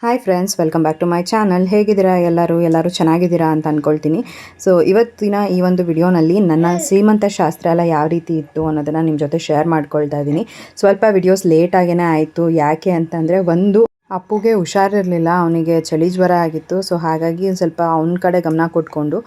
Hi friends, welcome back to my channel. ಹೇಗಿದ್ದೀರಾ ಎಲ್ಲರೂ ಚೆನ್ನಾಗಿದ್ದೀರಾ ಅಂತ ಅಂದ್ಕೊಳ್ತೀನಿ. ಸೊ ಇವತ್ತಿನ ಈ ಒಂದು ವಿಡಿಯೋನಲ್ಲಿ ನನ್ನ ಸೀಮಂತ ಶಾಸ್ತ್ರ ಎಲ್ಲ ಯಾವ ರೀತಿ ಇತ್ತು ಅನ್ನೋದನ್ನು ನಿಮ್ಮ ಜೊತೆ ಶೇರ್ ಮಾಡ್ಕೊಳ್ತಾ ಇದ್ದೀನಿ. ಸ್ವಲ್ಪ ವಿಡಿಯೋಸ್ ಲೇಟಾಗೇ ಆಯಿತು. ಯಾಕೆ ಅಂತಂದರೆ ಅಪ್ಪುಗೆ ಹುಷಾರಿರಲಿಲ್ಲ, ಅವನಿಗೆ ಚಳಿ ಜ್ವರ ಆಗಿತ್ತು. ಸೊ ಹಾಗಾಗಿ ಸ್ವಲ್ಪ ಅವನ ಕಡೆ ಗಮನ ಕೊಟ್ಕೊಂಡು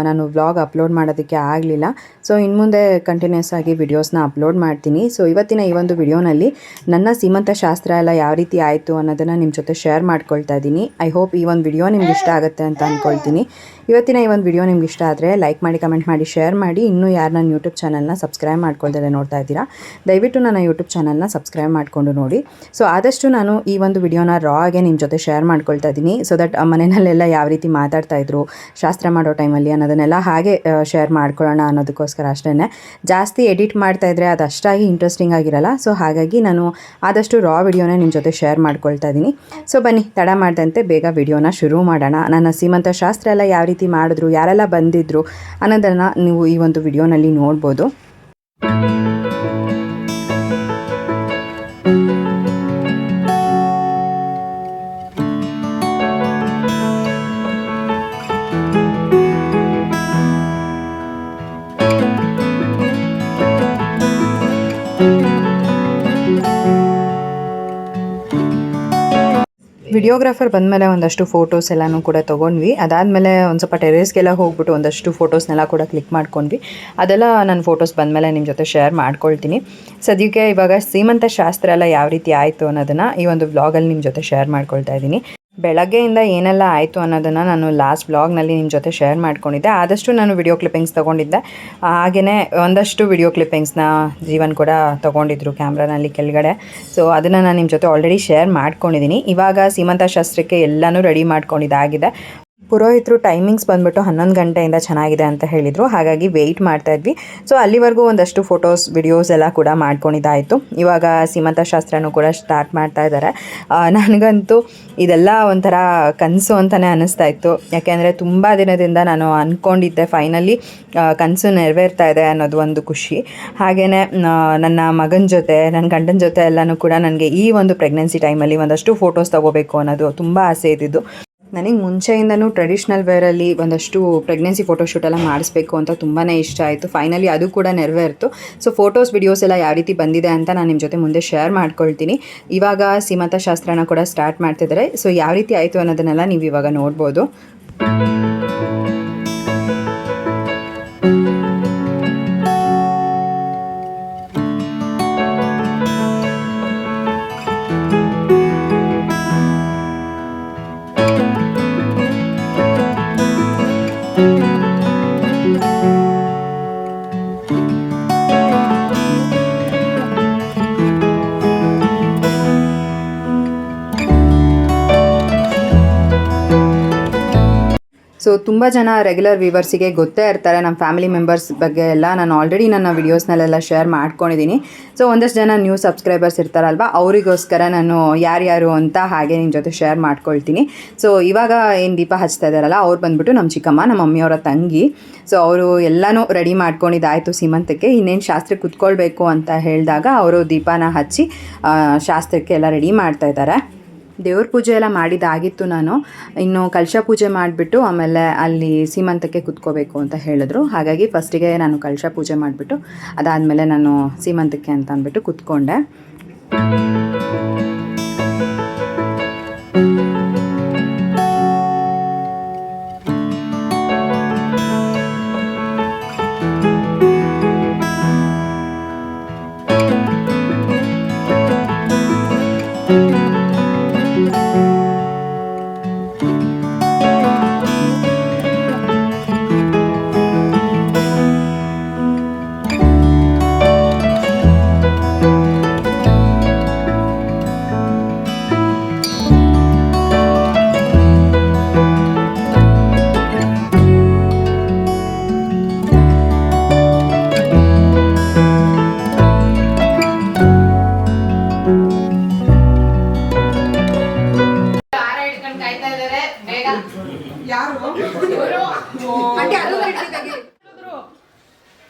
ನಾನು ವ್ಲಾಗ್ ಅಪ್ಲೋಡ್ ಮಾಡೋದಕ್ಕೆ ಆಗಲಿಲ್ಲ. ಸೊ ಇನ್ನು ಮುಂದೆ ಕಂಟಿನ್ಯೂಸ್ ಆಗಿ ವಿಡಿಯೋಸ್ನ ಅಪ್ಲೋಡ್ ಮಾಡ್ತೀನಿ. ಸೊ ಇವತ್ತಿನ ಈ ಒಂದು ವಿಡಿಯೋನಲ್ಲಿ ನನ್ನ ಸೀಮಂತ ಶಾಸ್ತ್ರ ಎಲ್ಲ ಯಾವ ರೀತಿ ಆಯಿತು ಅನ್ನೋದನ್ನು ನಿಮ್ಮ ಜೊತೆ ಶೇರ್ ಮಾಡ್ಕೊಳ್ತಾ ಇದ್ದೀನಿ. ಐ ಹೋಪ್ ಈ ಒಂದು ವಿಡಿಯೋ ನಿಮ್ಗೆ ಇಷ್ಟ ಆಗುತ್ತೆ ಅಂತ ಅಂದ್ಕೊಳ್ತೀನಿ. ಇವತ್ತಿನ ಈ ಒಂದು ವಿಡಿಯೋ ನಿಮ್ಗೆ ಇಷ್ಟ ಆದರೆ ಲೈಕ್ ಮಾಡಿ, ಕಮೆಂಟ್ ಮಾಡಿ, ಶೇರ್ ಮಾಡಿ. ಇನ್ನೂ ಯಾರು ನನ್ನ ಯೂಟ್ಯೂಬ್ ಚಾನಲ್ನ ಸಬ್ಸ್ಕ್ರೈಬ್ ಮಾಡ್ಕೊಳ್ದೇ ನೋಡ್ತಾ ಇದ್ದೀರಾ, ದಯವಿಟ್ಟು ನನ್ನ ಯೂಟ್ಯೂಬ್ ಚಾನಲ್ನ ಸಬ್ಸ್ಕ್ರೈಬ್ ಮಾಡಿಕೊಂಡು ನೋಡಿ. ಸೊ ಆದಷ್ಟು ನಾನು ಈ ಒಂದು ವಿಡಿಯೋನ ರಾ ಆಗಿ ನಿಮ್ಮ ಜೊತೆ ಶೇರ್ ಮಾಡ್ಕೊಳ್ತಾ ಇದ್ದೀನಿ. ಸೊ ದಟ್ ಮನೆಯಲ್ಲೆಲ್ಲ ಯಾವ ರೀತಿ ಮಾತಾಡ್ತಾಯಿದ್ರು ಶಾಸ್ತ್ರ ಮಾಡೋ ಟೈಮಲ್ಲಿ ಅನ್ನೋದನ್ನೆಲ್ಲ ಹಾಗೆ ಶೇರ್ ಮಾಡ್ಕೊಳ್ಳೋಣ ಅನ್ನೋದಕ್ಕೋಸ್ಕರ ಅಷ್ಟೇ. ಜಾಸ್ತಿ ಎಡಿಟ್ ಮಾಡ್ತಾಯಿದ್ರೆ ಅದು ಅಷ್ಟಾಗಿ ಇಂಟ್ರೆಸ್ಟಿಂಗ್ ಆಗಿರಲ್ಲ. ಸೊ ಹಾಗಾಗಿ ನಾನು ಆದಷ್ಟು ರಾ ವಿಡಿಯೋನೇ ನಿಮ್ಮ ಜೊತೆ ಶೇರ್ ಮಾಡ್ಕೊಳ್ತಾ ಇದ್ದೀನಿ. ಸೊ ಬನ್ನಿ, ತಡ ಮಾಡ್ದಂತೆ ಬೇಗ ವಿಡಿಯೋನ ಶುರು ಮಾಡೋಣ. ನನ್ನ ಸೀಮಂತ ಶಾಸ್ತ್ರ ಎಲ್ಲ ಯಾವ ರೀತಿ ಮಾಡಿದ್ರು, ಯಾರೆಲ್ಲ ಬಂದಿದ್ರು ಅನ್ನೋದನ್ನು ನೀವು ಈ ಒಂದು ವಿಡಿಯೋನಲ್ಲಿ ನೋಡ್ಬೋದು. ವಿಡಿಯೋಗ್ರಾಫರ್ ಬಂದಮೇಲೆ ಒಂದಷ್ಟು ಫೋಟೋಸ್ ಎಲ್ಲನೂ ಕೂಡ ತೊಗೊಂಡ್ವಿ. ಅದಾದಮೇಲೆ ಒಂದು ಸ್ವಲ್ಪ ಟೆರೇಸ್ಗೆಲ್ಲ ಹೋಗ್ಬಿಟ್ಟು ಒಂದಷ್ಟು ಫೋಟೋಸ್ನೆಲ್ಲ ಕೂಡ ಕ್ಲಿಕ್ ಮಾಡ್ಕೊಂಡ್ವಿ. ಅದೆಲ್ಲ ನನ್ನ ಫೋಟೋಸ್ ಬಂದಮೇಲೆ ನಿಮ್ಮ ಜೊತೆ ಶೇರ್ ಮಾಡ್ಕೊಳ್ತೀನಿ. ಸದ್ಯಕ್ಕೆ ಇವಾಗ ಸೀಮಂತ ಶಾಸ್ತ್ರ ಎಲ್ಲ ಯಾವ ರೀತಿ ಆಯಿತು ಅನ್ನೋದನ್ನು ಈ ಒಂದು ವ್ಲಾಗಲ್ಲಿ ನಿಮ್ಮ ಜೊತೆ ಶೇರ್ ಮಾಡ್ಕೊಳ್ತಾ ಇದ್ದೀನಿ. ಬೆಳಗ್ಗೆಯಿಂದ ಏನೆಲ್ಲ ಆಯಿತು ಅನ್ನೋದನ್ನು ನಾನು ಲಾಸ್ಟ್ ವ್ಲಾಗ್ನಲ್ಲಿ ನಿಮ್ಮ ಜೊತೆ ಶೇರ್ ಮಾಡ್ಕೊಂಡಿದ್ದೆ. ಆದಷ್ಟು ನಾನು ವಿಡಿಯೋ ಕ್ಲಿಪ್ಪಿಂಗ್ಸ್ ತೊಗೊಂಡಿದ್ದೆ. ಹಾಗೆಯೇ ಒಂದಷ್ಟು ವಿಡಿಯೋ ಕ್ಲಿಪ್ಪಿಂಗ್ಸ್ನ ಜೀವನ್ ಕೂಡ ತೊಗೊಂಡಿದ್ರು ಕ್ಯಾಮ್ರಾನಲ್ಲಿ ಕೆಳಗಡೆ. ಸೊ ಅದನ್ನು ನಾನು ನಿಮ್ಮ ಜೊತೆ ಆಲ್ರೆಡಿ ಶೇರ್ ಮಾಡ್ಕೊಂಡಿದ್ದೀನಿ. ಇವಾಗ ಸೀಮಂತ ಶಾಸ್ತ್ರಕ್ಕೆ ಎಲ್ಲನೂ ರೆಡಿ ಮಾಡ್ಕೊಂಡಿದ್ದಾಗಿದೆ. ಪುರೋಹಿತರು ಟೈಮಿಂಗ್ಸ್ ಬಂದುಬಿಟ್ಟು 11 ಗಂಟೆಯಿಂದ ಚೆನ್ನಾಗಿದೆ ಅಂತ ಹೇಳಿದರು. ಹಾಗಾಗಿ ವೆಯ್ಟ್ ಮಾಡ್ತಾಯಿದ್ವಿ. ಸೊ ಅಲ್ಲಿವರೆಗೂ ಒಂದಷ್ಟು ಫೋಟೋಸ್ ವಿಡಿಯೋಸ್ ಎಲ್ಲ ಕೂಡ ಮಾಡ್ಕೊಂಡಿದ್ದಾಯಿತು. ಇವಾಗ ಸೀಮಂತ ಶಾಸ್ತ್ರನೂ ಕೂಡ ಸ್ಟಾರ್ಟ್ ಮಾಡ್ತಾ ಇದ್ದಾರೆ. ನನಗಂತೂ ಇದೆಲ್ಲ ಒಂಥರ ಕನಸು ಅಂತಲೇ ಅನ್ನಿಸ್ತಾ ಇತ್ತು. ಯಾಕೆಂದರೆ ತುಂಬ ದಿನದಿಂದ ನಾನು ಅಂದ್ಕೊಂಡಿದ್ದೆ, ಫೈನಲಿ ಕನಸು ನೆರವೇರ್ತಾ ಇದೆ ಅನ್ನೋದು ಒಂದು ಖುಷಿ. ಹಾಗೆಯೇ ನನ್ನ ಮಗನ ಜೊತೆ, ನನ್ನ ಗಂಡನ ಜೊತೆ ಎಲ್ಲನೂ ಕೂಡ ನನಗೆ ಈ ಒಂದು ಪ್ರೆಗ್ನೆನ್ಸಿ ಟೈಮಲ್ಲಿ ಒಂದಷ್ಟು ಫೋಟೋಸ್ ತೊಗೋಬೇಕು ಅನ್ನೋದು ತುಂಬ ಆಸೆ ಇದ್ದಿದ್ದು. ನನಗೆ ಮುಂಚೆಯಿಂದನೂ ಟ್ರೆಡಿಷ್ನಲ್ ವೇರಲ್ಲಿ ಒಂದಷ್ಟು ಪ್ರೆಗ್ನೆನ್ಸಿ ಫೋಟೋಶೂಟ್ ಎಲ್ಲ ಮಾಡಿಸ್ಬೇಕು ಅಂತ ತುಂಬಾ ಇಷ್ಟ ಆಯಿತು. ಫೈನಲಿ ಅದು ಕೂಡ ನೆರವೇರ್ತು. ಸೊ ಫೋಟೋಸ್ ವಿಡಿಯೋಸ್ ಎಲ್ಲ ಯಾವ ರೀತಿ ಬಂದಿದೆ ಅಂತ ನಾನು ನಿಮ್ಮ ಜೊತೆ ಮುಂದೆ ಶೇರ್ ಮಾಡ್ಕೊಳ್ತೀನಿ. ಇವಾಗ ಸೀಮಂತ ಶಾಸ್ತ್ರನ ಕೂಡ ಸ್ಟಾರ್ಟ್ ಮಾಡ್ತಿದ್ದಾರೆ. ಸೊ ಯಾವ ರೀತಿ ಆಯಿತು ಅನ್ನೋದನ್ನೆಲ್ಲ ನೀವು ಇವಾಗ ನೋಡ್ಬೋದು. ಸೊ ತುಂಬ ಜನ ರೆಗ್ಯುಲರ್ ವ್ಯೂವರ್ಸಿಗೆ ಗೊತ್ತೇ ಇರ್ತಾರೆ ನಮ್ಮ ಫ್ಯಾಮಿಲಿ ಮೆಂಬರ್ಸ್ ಬಗ್ಗೆ ಎಲ್ಲ. ನಾನು ಆಲ್ರೆಡಿ ನನ್ನ ವೀಡಿಯೋಸ್ನಲ್ಲೆಲ್ಲ ಶೇರ್ ಮಾಡ್ಕೊಂಡಿದ್ದೀನಿ. ಸೊ ಒಂದಷ್ಟು ಜನ ನ್ಯೂ ಸಬ್ಸ್ಕ್ರೈಬರ್ಸ್ ಇರ್ತಾರಲ್ವ, ಅವರಿಗೋಸ್ಕರ ನಾನು ಯಾರ್ಯಾರು ಅಂತ ಹಾಗೆ ನಿಮ್ಮ ಜೊತೆ ಶೇರ್ ಮಾಡ್ಕೊಳ್ತೀನಿ. ಸೊ ಇವಾಗ ಏನು ದೀಪ ಹಚ್ತಾ ಇದ್ದಾರಲ್ಲ, ಅವ್ರು ಬಂದುಬಿಟ್ಟು ನಮ್ಮ ಚಿಕ್ಕಮ್ಮ, ನಮ್ಮ ಮಮ್ಮಿಯವರ ತಂಗಿ. ಸೊ ಅವರು ಎಲ್ಲನೂ ರೆಡಿ ಮಾಡ್ಕೊಂಡಿದ್ದಾಯಿತು ಸೀಮಂತಕ್ಕೆ. ಇನ್ನೇನು ಶಾಸ್ತ್ರಕ್ಕೆ ಕುತ್ಕೊಳ್ಬೇಕು ಅಂತ ಹೇಳಿದಾಗ ಅವರು ದೀಪನ ಹಚ್ಚಿ ಶಾಸ್ತ್ರಕ್ಕೆ ಎಲ್ಲ ರೆಡಿ ಮಾಡ್ತಾಯಿದ್ದಾರೆ. ದೇವ್ರ ಪೂಜೆ ಎಲ್ಲ ಮಾಡಿದ್ದಾಗಿತ್ತು. ನಾನು ಇನ್ನು ಕಲಶ ಪೂಜೆ ಮಾಡಿಬಿಟ್ಟು ಆಮೇಲೆ ಅಲ್ಲಿ ಸೀಮಂತಕ್ಕೆ ಕುತ್ಕೋಬೇಕು ಅಂತ ಹೇಳಿದ್ರು. ಹಾಗಾಗಿ ಫಸ್ಟಿಗೆ ನಾನು ಕಲಶ ಪೂಜೆ ಮಾಡಿಬಿಟ್ಟು ಅದಾದಮೇಲೆ ನಾನು ಸೀಮಂತಕ್ಕೆ ಅಂತ ಅಂದ್ಬಿಟ್ಟು ಕುತ್ಕೊಂಡೆ.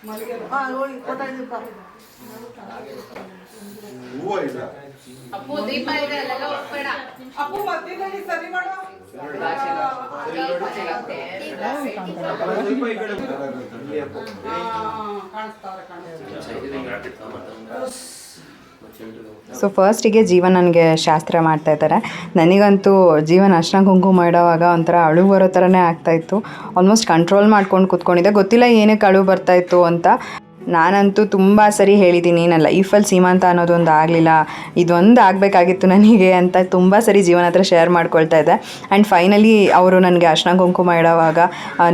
ಹೂವು ಇಲ್ಲ ಅಪ್ಪು ದೀಪ ಇದೆ ಅಲ್ಲೆಲ್ಲ ಹೋಗ್ಬೇಡ. ಅಪ್ಪು ಮಧ್ಯದಲ್ಲಿ ಸರಿ ಮಾಡು. ಸೊ ಫಸ್ಟಿಗೆ ಜೀವನ್ ನನಗೆ ಶಾಸ್ತ್ರ ಮಾಡ್ತಾ ಇದ್ದಾರೆ. ನನಗಂತೂ ಜೀವನ್ ಅರ್ಶಿನ ಕುಂಕುಮ ಇಡೋವಾಗ ಒಂಥರ ಅಳು ಬರೋ ಥರನೇ ಆಗ್ತಾಯಿತ್ತು. ಆಲ್ಮೋಸ್ಟ್ ಕಂಟ್ರೋಲ್ ಮಾಡ್ಕೊಂಡು ಕೂತ್ಕೊಂಡಿದ್ದೆ. ಗೊತ್ತಿಲ್ಲ ಏನಕ್ಕೆ ಅಳು ಬರ್ತಾಯಿತ್ತು ಅಂತ. ನಾನಂತೂ ತುಂಬ ಸರಿ ಹೇಳಿದ್ದೀನಿ, ನನ್ನ ಲೈಫಲ್ಲಿ ಸೀಮಂತ ಅನ್ನೋದೊಂದು ಆಗಲಿಲ್ಲ, ಇದೊಂದು ಆಗಬೇಕಾಗಿತ್ತು ನನಗೆ ಅಂತ ತುಂಬ ಸರಿ ಜೀವನ ಹತ್ರ ಶೇರ್ ಮಾಡ್ಕೊಳ್ತಾ ಇದ್ದೆ. ಆ್ಯಂಡ್ ಫೈನಲಿ ಅವರು ನನಗೆ ಅರ್ಶಿನ ಕುಂಕುಮ ಇಡೋವಾಗ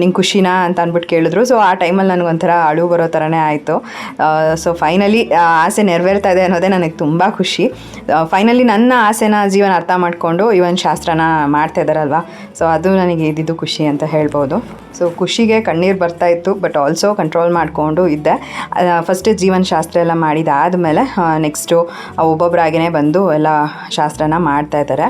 ನಿಂಗೆ ಖುಷಿನಾ ಅಂತ ಅಂದ್ಬಿಟ್ಟು ಕೇಳಿದ್ರು. ಸೊ ಆ ಟೈಮಲ್ಲಿ ನನಗೊಂಥರ ಅಳು ಬರೋ ಥರನೇ ಆಯಿತು. ಸೊ ಫೈನಲಿ ಆಸೆ ನೆರವೇರ್ತಾ ಇದೆ ಅನ್ನೋದೇ ನನಗೆ ತುಂಬ ಖುಷಿ. ಫೈನಲಿ ನನ್ನ ಆಸೆನ ಜೀವನ ಅರ್ಥ ಮಾಡಿಕೊಂಡು ಇವನ್ ಶಾಸ್ತ್ರನ ಮಾಡ್ತಾ ಇದ್ದಾರಲ್ವ, ಸೊ ಅದು ನನಗೆ ಇದ್ದಿದ್ದು ಖುಷಿ ಅಂತ ಹೇಳ್ಬೋದು. ಸೊ ಖುಷಿಗೆ ಕಣ್ಣೀರು ಬರ್ತಾಯಿತ್ತು, ಬಟ್ ಆಲ್ಸೋ ಕಂಟ್ರೋಲ್ ಮಾಡಿಕೊಂಡು ಇದ್ದೆ. ಫಸ್ಟ್ ಜೀವನ ಶಾಸ್ತ್ರ ಎಲ್ಲ ಮಾಡಿದಾದಮೇಲೆ ನೆಕ್ಸ್ಟು ಒಬ್ಬೊಬ್ಬರಾಗೇ ಬಂದು ಎಲ್ಲ ಶಾಸ್ತ್ರನ ಮಾಡ್ತಾಯಿದ್ದಾರೆ.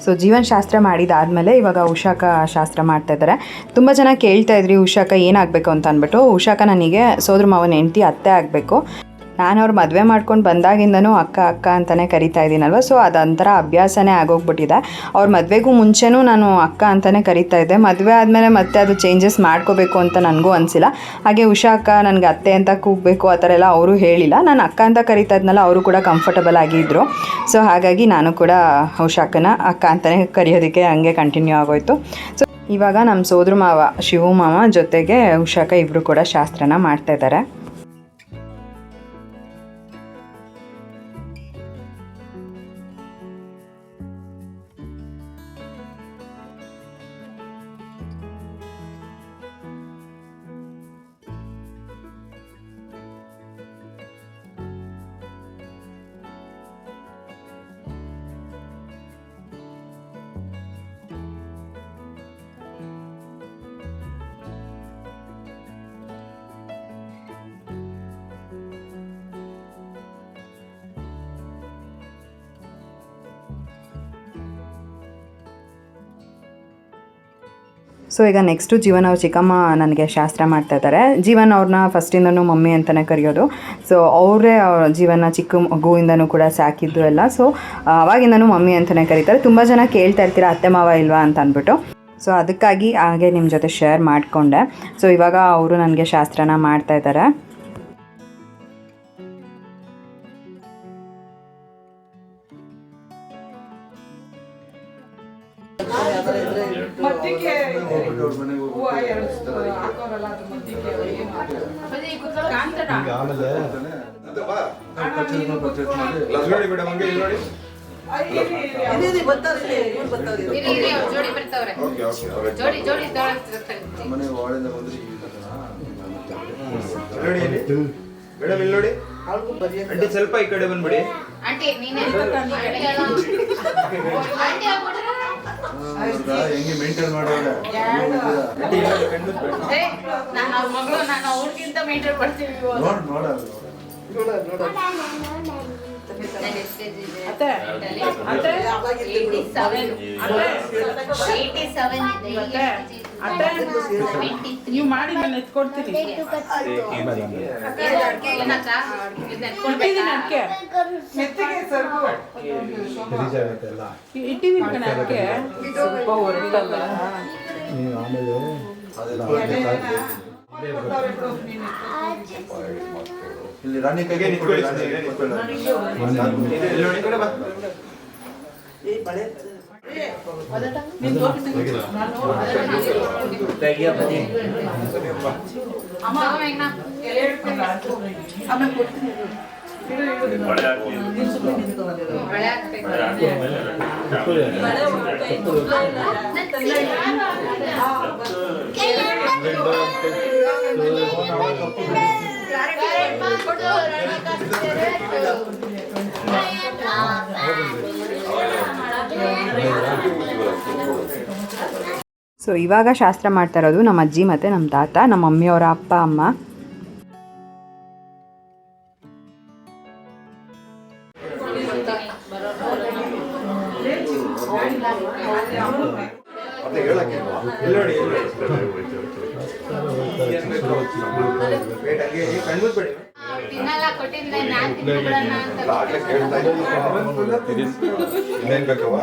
ಸೊ ಜೀವನ ಶಾಸ್ತ್ರ ಮಾಡಿದಾದಮೇಲೆ ಇವಾಗ ಉಷಾಕ ಶಾಸ್ತ್ರ ಮಾಡ್ತಾಯಿದ್ದಾರೆ. ತುಂಬ ಜನ ಕೇಳ್ತಾಯಿದ್ರಿ ಉಷಾಕ ಏನಾಗಬೇಕು ಅಂತ ಅಂದ್ಬಿಟ್ಟು. ಉಷಾಕ ನನಗೆ ಸೋದರ ಮಾವನ ಹೆಂಡತಿ ಅತ್ತೆ ಆಗಬೇಕು. ನಾನು ಅವ್ರು ಮದುವೆ ಮಾಡ್ಕೊಂಡು ಬಂದಾಗಿಂದನೂ ಅಕ್ಕ ಅಕ್ಕ ಅಂತಲೇ ಕರಿತಾ ಇದ್ದೀನಲ್ವ, ಸೊ ಅದೊಂಥರ ಅಭ್ಯಾಸನೇ ಆಗೋಗ್ಬಿಟ್ಟಿದೆ. ಅವ್ರ ಮದುವೆಗೂ ಮುಂಚೆನೂ ನಾನು ಅಕ್ಕ ಅಂತಲೇ ಕರಿತಾ ಇದ್ದೆ. ಮದುವೆ ಆದಮೇಲೆ ಮತ್ತೆ ಅದು ಚೇಂಜಸ್ ಮಾಡ್ಕೋಬೇಕು ಅಂತ ನನಗೂ ಅನಿಸಿಲ್ಲ. ಹಾಗೆ ಉಷಾ ಅಕ್ಕ ನನಗೆ ಅತ್ತೆ ಅಂತ ಕೂಗಬೇಕು ಆ ಥರ ಎಲ್ಲ ಅವರು ಹೇಳಿಲ್ಲ. ನಾನು ಅಕ್ಕ ಅಂತ ಕರಿತಾ ಇದ್ನಲ್ಲ, ಅವರು ಕೂಡ ಕಂಫರ್ಟಬಲ್ ಆಗಿದ್ದರು. ಸೊ ಹಾಗಾಗಿ ನಾನು ಕೂಡ ಉಷಾಕನ ಅಕ್ಕ ಅಂತಲೇ ಕರೆಯೋದಕ್ಕೆ ಹಂಗೆ ಕಂಟಿನ್ಯೂ ಆಗೋಯಿತು. ಸೊ ಇವಾಗ ನಮ್ಮ ಸೋದರ ಮಾವ ಶಿವು ಮಾವ ಜೊತೆಗೆ ಉಷಾಕ ಇಬ್ಬರು ಕೂಡ ಶಾಸ್ತ್ರನ ಮಾಡ್ತಾಯಿದ್ದಾರೆ. ಸೊ ಈಗ ನೆಕ್ಸ್ಟು ಜೀವನ್ ಅವ್ರ ಚಿಕ್ಕಮ್ಮ ನನಗೆ ಶಾಸ್ತ್ರ ಮಾಡ್ತಾಯಿದ್ದಾರೆ. ಜೀವನ್ ಅವ್ರನ್ನ ಫಸ್ಟಿಂದನೂ ಮಮ್ಮಿ ಅಂತಲೇ ಕರೆಯೋದು. ಸೊ ಅವರೇ ಜೀವನ ಚಿಕ್ಕ ಮಗುವಿಂದನೂ ಕೂಡ ಸಾಕಿದ್ದು ಎಲ್ಲ. ಸೊ ಅವಾಗಿಂದನೂ ಮಮ್ಮಿ ಅಂತಲೇ ಕರೀತಾರೆ. ತುಂಬ ಜನ ಕೇಳ್ತಾ ಇರ್ತೀರ ಅತ್ತೆ ಮಾವ ಇಲ್ವಾ ಅಂತ ಅಂದ್ಬಿಟ್ಟು. ಸೊ ಅದಕ್ಕಾಗಿ ಹಾಗೆ ನಿಮ್ಮ ಜೊತೆ ಶೇರ್ ಮಾಡಿಕೊಂಡೆ. ಸೊ ಇವಾಗ ಅವರು ನನಗೆ ಶಾಸ್ತ್ರನ ಮಾಡ್ತಾಯಿದ್ದಾರೆ. ಮಧ್ಯಕ್ಕೆ ಹೂವು ಎರಡು ಹಾಕೋರಲ್ಲ, ಅದು ಮಧ್ಯಕ್ಕೆ ಜೋಡಿ ಬರ್ತಾವ್ರೆ. ಜೋಡಿ ಜೋಡಿ ಮೇಡಮ್ ಇಲ್ಲಿ ನೋಡಿ ಆಂಟಿ, ಸ್ವಲ್ಪ ಈ ಕಡೆ ಬಂದ್ಬಿಡಿ. ಆಂಟಿ ನೀನೇ ಹೆಂಗೆ ಮೇಂಟೈನ್ ಮಾಡೋಣ. ನಾನು ಅವ್ರ ಮಗಳು, ನಾನು ಅವ್ರಿಗಿಂತ ಮೇಂಟೈನ್ ಮಾಡ್ತೀವಿ. ನೀವು ಮಾಡಿ ನಾನು ಎತ್ಕೊಡ್ತೀನಿ. ಮೆತ್ತಿಗೆ ಸರ್ಗು ಇಟ್ಟಿದ್ದೀನಿ ಕಣೆ. ಅದಕ್ಕೆ ಸ್ವಲ್ಪ ಹೊರಟಲ್ಲ ಇಲ್ಲಿ ರಾಣಿ ಕೈಗೆ ನಿಂತ್ಕೊಳ್ಳಿ. ಸೊ ಇವಾಗ ಶಾಸ್ತ್ರ ಮಾಡ್ತಾ ಇರೋದು ನಮ್ಮ ಅಜ್ಜಿ ಮತ್ತು ನಮ್ಮ ತಾತ, ನಮ್ಮ ಮಮ್ಮಿಯವರ ಅಪ್ಪ ಅಮ್ಮ. ತಿನ್ನಲ್ಲ ಕೊಟ್ಟಿದ್ದೆ ನಾನು ತಿನ್ಬಿಡೋಣ ಅಂತ ಇನ್ನೇನ್ ಬೇಕವ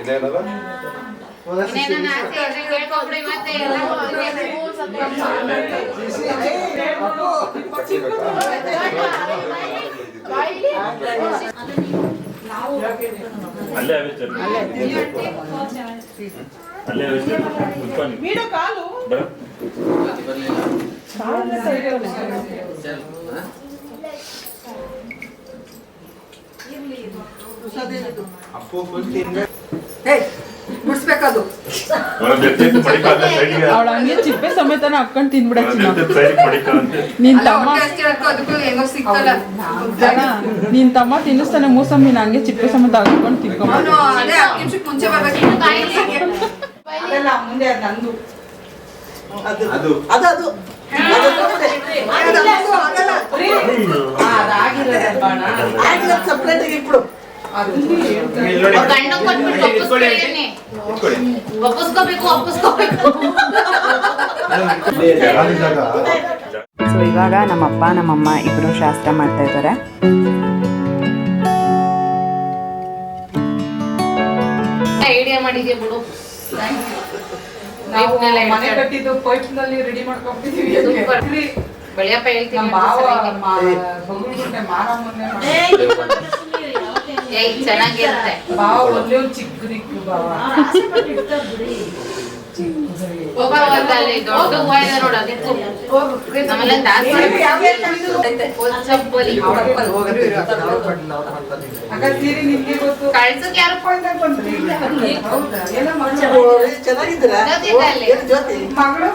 ಇದೇನದ ಇನ್ನೇನ ಆಸೆ ಇದ್ರೆ ಕೇಳ್ಕೊಬಿಡಿ ಮತ್ತೆ ಎಲ್ಲ ಮುಡ್ಸ್ಬೇಕದು ಅವಳ ಹಂಗೆ ಚಿಪ್ಪೆ ಸಮೇತನ ಹಾಕೊಂಡು ತಿನ್ಬಿಡಕ್ಕೆ ನಿನ್ ತಮ್ಮ ನಿನ್ ತಮ್ಮ ತಿನ್ನಿಸ್ತಾನೆ ಮೂಸಂಬಿನ ಹಂಗೆ ಚಿಪ್ಪೆ ಸಮೇತ ಹಾಕೊಂಡು ತಿನ್ಕೊಂಡ್ ಮುಂಚೆ ಬರ್ಬೇಕು ಮುಂದೆ ನಂದು ಅದು ಸಪ್ರೇಟ್ ಇಟ್ಬಿಡು ಗಂಡ ಕೊಟ್ಬಿಟ್ಟು ಒಪ್ಪಿಸ್ಕೋಬೇಕು ಸೊ ಇವಾಗ ನಮ್ಮಪ್ಪ ನಮ್ಮಮ್ಮ ಇಬ್ಬರು ಶಾಸ್ತ್ರ ಮಾಡ್ತಾ ಇದ್ದಾರೆ. ಐಡಿಯಾ ಮಾಡಿದ್ಯಾ ಬಿಡು. ನಾವು ಮನೆ ಕಟ್ಟಿದ್ದು ಪೈಪ್ನಲ್ಲಿ ರೆಡಿ ಮಾಡ್ಕೊಂಡ್ಬಿಟ್ಟಿದೀವಿ. ಬೆಳೆಯಪ್ಪ ಹೇಳ್ತೀನಿ ನಮ್ಮ ಭಾವ ಬಗುಳ್ಗುಂಟೆ ಮಾರಮ್ಮನ್ನೇ ಚೆನ್ನಾಗಿರುತ್ತೆ. ಭಾವ ಒಂದೇ ಒಂದು ಚಿಕ್ಕ ದಿಕ್ಕು ಭಾವ. ಅಲ್ಲಿ ದೊಡ್ಡ ಹೂವ ಇದೆ ನೋಡು ಅದಕ್ಕೂ ನಮ್ಮೆಲ್ಲ ಜಾಸ್ತಿ ಅಕ್ಕ ಸೀರೆ ನಿಮ್ಗೆ ಗೊತ್ತು. ಕಳ್ಸಕ್ ಯಾರು ಚೆನ್ನಾಗಿದ್ದೀರ ಜ್ಯೋತಿ ಮಗಳು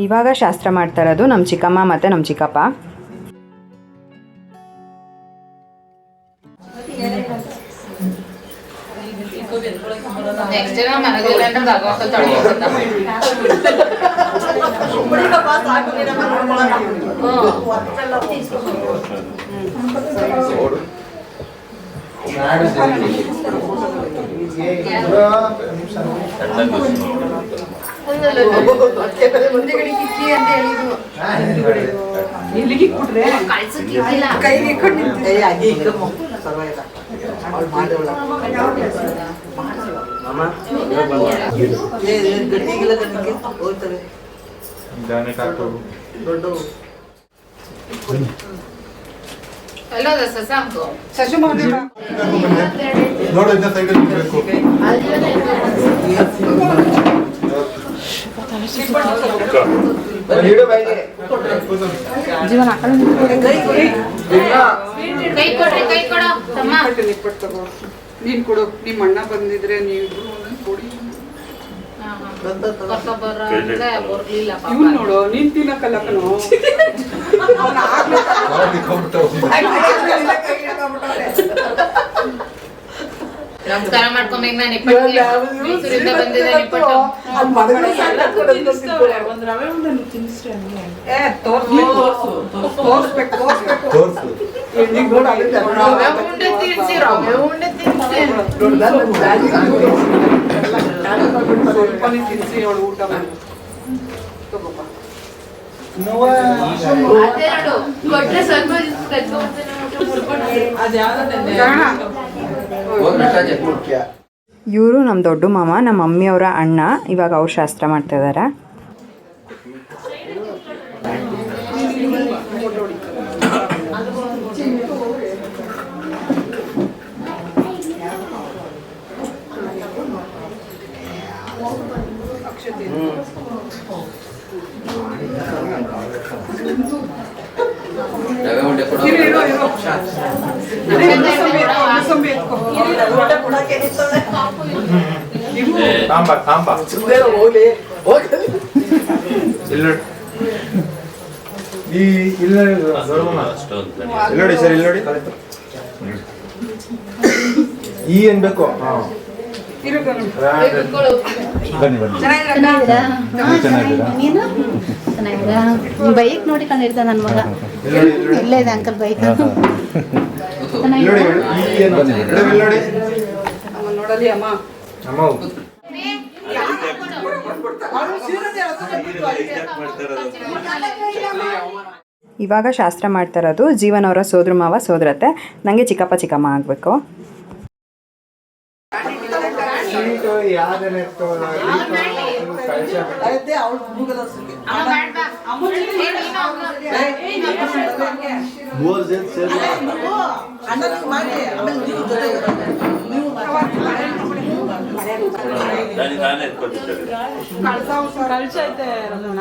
ಇವಾಗ ಶಾಸ್ತ್ರ ಮಾಡ್ತಾ ಇರೋದು ನಮ್ಮ ಚಿಕ್ಕಮ್ಮ ಮತ್ತು ನಮ್ಮ ಚಿಕ್ಕಪ್ಪ. ನೆಕ್ಸ್ಟ್ ಜನ ಮನೆಗೆಲ್ಲ ಮುಂದೆಗಡೆ ಕಿಕ್ಕಿ ಅಂತ ಹೇಳಿದ್ರು ಇಲ್ಲಿಗೆ ಇಟ್ಬಿಟ್ರೆ ಕಳ್ಸಕ್ಕಿಲ್ಲ ಕೈಗೆ ಇಟ್ಕೊಂಡು ಹಾಗೆ ಇಕ್ಕಮ್ಮ ಪರವಾಗಿಲ್ಲ ಅವ್ಳು ಮಾಡೋಳ ಗಟ್ಟಿಗಿಲ್ಲ ಗಟ್ಟಿಗೆ ಹೋಗ್ತವೆ ದೊಡ್ಡವು ಎಲ್ಲೋದ ಸಸಾಂಕು ಶಶು ಮಾಡಿ ನೋಡು ಇನ್ನ ಸೈಡ್ ಬೇಕು ಜೀವನ ಕೈ ಕೊಡೋ ತಮ್ಮ ನೀನ್ ಕೊಡು. ನಿಮ್ಮ ಅಣ್ಣ ಬಂದಿದ್ರೆ ನೀವಿಬ್ರು ಕೊಡಿ. ಬರ್ಲಿಲ್ಲ ಇವ್ನು ನೋಡು ನೀನ್ ತಿನ್ನಕಲ್ಲಕ್ಕನು. ನಮಸ್ಕಾರ ಮಾಡ್ಕೊಂಬೇಕು. ನಾನು ಮೈಸೂರಿಂದ ಬಂದಿದ್ದೆ ನಿಪ್ಪಟ್ಟು. ಒಂದ್ ರವೆ ಉಂಡೆ ತಿನ್ನಿಸ್ರಿ ಹಂಗೆ. ತೋರ್ಸ್ಬೇಕು ರವೆ ಉಂಡೆ ತಿನ್ಸಿ ಸ್ವಲ್ಪನೇ ತಿನ್ಸಿ ಅವಳು ಊಟ ಮಾಡಿ ತಗೋಪ್ಪ. ಅದೇ ನೋಡು ಕೊಟ್ರೆ ಸ್ವಲ್ಪ ಇವರು ನಮ್ಮ ದೊಡ್ಡ ಮಾಮ, ನಮ್ಮ ಮಮ್ಮಿಯವರ ಅಣ್ಣ. ಇವಾಗ ಅವ್ರು ಶಾಸ್ತ್ರ ಮಾಡ್ತಾ ಇದ್ದಾರೆ. ನೋಡಿ ಸರ್, ಇಲ್ಲಿ ನೋಡಿ. ಈ ಅನ್ಬೇಕು. ಬೈಕ್ ನೋಡಿಕೊಂಡಿರ್ತ ನನ್ನ ಮಗ ಇಲ್ಲೇ ಇದೆ ಅಂಕಲ್ ಬೈಕ್ ನೋಡಿ ಈ ನೋಡಿ. ನೋಡಲಿ ಅಮ್ಮ ಇವಾಗ ಶಾಸ್ತ್ರ ಮಾಡ್ತಾ ಇರೋದು ಜೀವನ್ ಅವರ ಸೋದ್ರ ಮಾವ ಸೋದರತ್ತೆ. ನನಗೆ ಚಿಕ್ಕಪ್ಪ ಚಿಕ್ಕಮ್ಮ ಆಗಬೇಕು. ಕಳ್ಸ ಐತೆ ರಮಣ.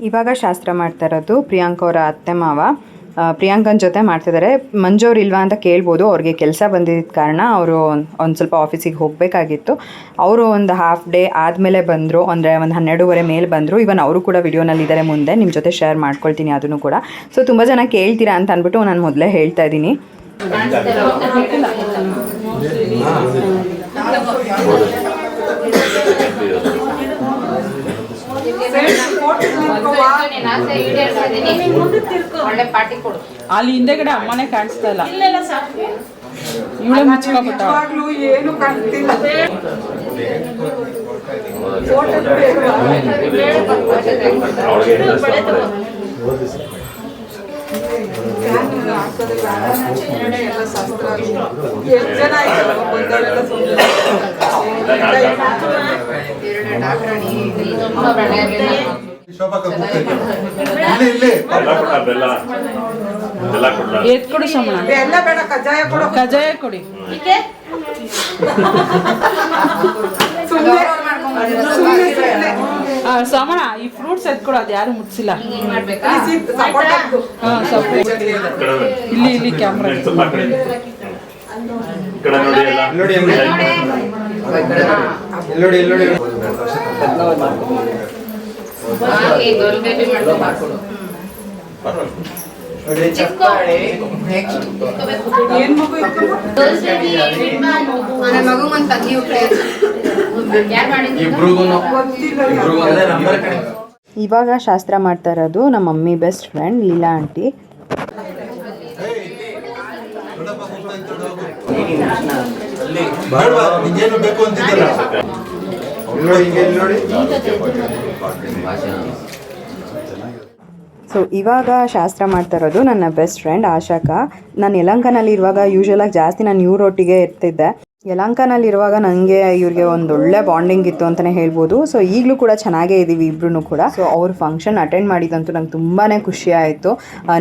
ಇವಾಗ ಶಾಸ್ತ್ರ ಮಾಡ್ತಾ ಇರೋದು ಪ್ರಿಯಾಂಕ ಅವರ ಅತ್ತೆ ಮಾವ. ಪ್ರಿಯಾಂಕನ ಜೊತೆ ಮಾಡ್ತಿದ್ದಾರೆ. ಮಂಜು ಅವ್ರು ಇಲ್ವಾ ಅಂತ ಕೇಳ್ಬೋದು. ಅವ್ರಿಗೆ ಕೆಲಸ ಬಂದಿದ್ದ ಕಾರಣ ಅವರು ಒಂದು ಸ್ವಲ್ಪ ಆಫೀಸಿಗೆ ಹೋಗಬೇಕಾಗಿತ್ತು. ಅವರು ಒಂದು ಹಾಫ್ ಡೇ ಆದಮೇಲೆ ಬಂದರು, ಅಂದರೆ ಒಂದು 12:30 ಮೇಲೆ ಬಂದರು. ಇವನ್ ಅವರು ಕೂಡ ವಿಡಿಯೋನಲ್ಲಿದ್ದಾರೆ, ಮುಂದೆ ನಿಮ್ಮ ಜೊತೆ ಶೇರ್ ಮಾಡ್ಕೊಳ್ತೀನಿ ಅದನ್ನು ಕೂಡ. ಸೊ ತುಂಬ ಜನ ಕೇಳ್ತೀರಾ ಅಂತ ಅಂದ್ಬಿಟ್ಟು ನಾನು ಮೊದಲೇ ಹೇಳ್ತಾ ಇದ್ದೀನಿ. ಅಲ್ಲಿ ಹಿಂದೆಗಡೆ ಅಮ್ಮನೇ ಕಾಣಿಸ್ತಾ ಇಲ್ಲ, ಇವಳೆ ಮುಚ್ಕೊಬಿಟ್ಟ. ಏನು ಕಾಣ್ತಿಲ್ಲ. ಎತ್ ಕೊಡಿ ಸಮಣ, ಎಲ್ಲ ಬೇಡ, ಕಜ್ಜಾಯ ಕೊಡು. ಕಜಾಯ ಕೊಡಿ. ಸಮಣ ಈ ಫ್ರೂಟ್ಸ್ ಎತ್ಕೊಡು, ಅದು ಯಾರು ಮುಟ್ಸಿಲ್ಲ. ಇಲ್ಲಿ ಕ್ಯಾಮ್ರಾ ನೋಡಿ. ಇವಾಗ ಶಾಸ್ತ್ರ ಮಾಡ್ತಾ ಇರೋದು ನಮ್ಮ mummy best friend Leela aunty. ಬೇಕು ಅಂತಿದ್ದಲ್ಲ ನೋಡಿ. ಸೊ ಇವಾಗ ಶಾಸ್ತ್ರ ಮಾಡ್ತಾ ಇರೋದು ನನ್ನ ಬೆಸ್ಟ್ ಫ್ರೆಂಡ್ ಆಶಾಕ. ನಾನು ಯಲಹಂಕನಲ್ಲಿ ಇರುವಾಗ ಯೂಶ್ವಲಾಗಿ ಜಾಸ್ತಿ ನಾನು ಇವ್ರೊಟ್ಟಿಗೆ ಇರ್ತಿದ್ದೆ. ಯಲಹಂಕನಲ್ಲಿರುವಾಗ ನನಗೆ ಇವ್ರಿಗೆ ಒಂದು ಒಳ್ಳೆ ಬಾಂಡಿಂಗ್ ಇತ್ತು ಅಂತಲೇ ಹೇಳ್ಬೋದು. ಸೊ ಈಗಲೂ ಕೂಡ ಚೆನ್ನಾಗೇ ಇದ್ದೀವಿ ಇಬ್ಬರೂ ಕೂಡ. ಸೊ ಅವ್ರ ಫಂಕ್ಷನ್ ಅಟೆಂಡ್ ಮಾಡಿದಂತೂ ನಂಗೆ ತುಂಬಾ ಖುಷಿ ಆಯಿತು.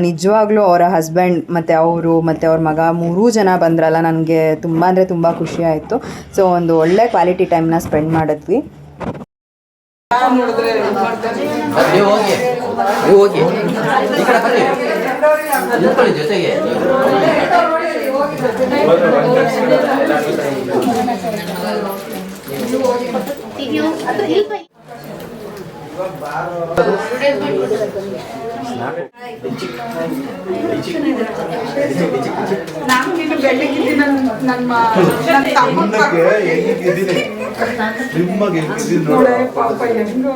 ನಿಜವಾಗ್ಲೂ ಅವರ ಹಸ್ಬೆಂಡ್ ಮತ್ತು ಅವರು ಮತ್ತು ಅವ್ರ ಮಗ 3 ಜನ ಬಂದ್ರಲ್ಲ, ನನಗೆ ತುಂಬ ಅಂದರೆ ತುಂಬ ಖುಷಿ ಆಯಿತು. ಸೊ ಒಂದು ಒಳ್ಳೆ ಕ್ವಾಲಿಟಿ ಟೈಮ್ನ ಸ್ಪೆಂಡ್ ಮಾಡಿದ್ವಿ. ಜೊತೆಗೆ ನಾನು ನೀನು ಬೆಳ್ಳಿಗಿದ್ದೀನಿ ನನ್ನ ಪಾಪ ಹೆಂಗೋ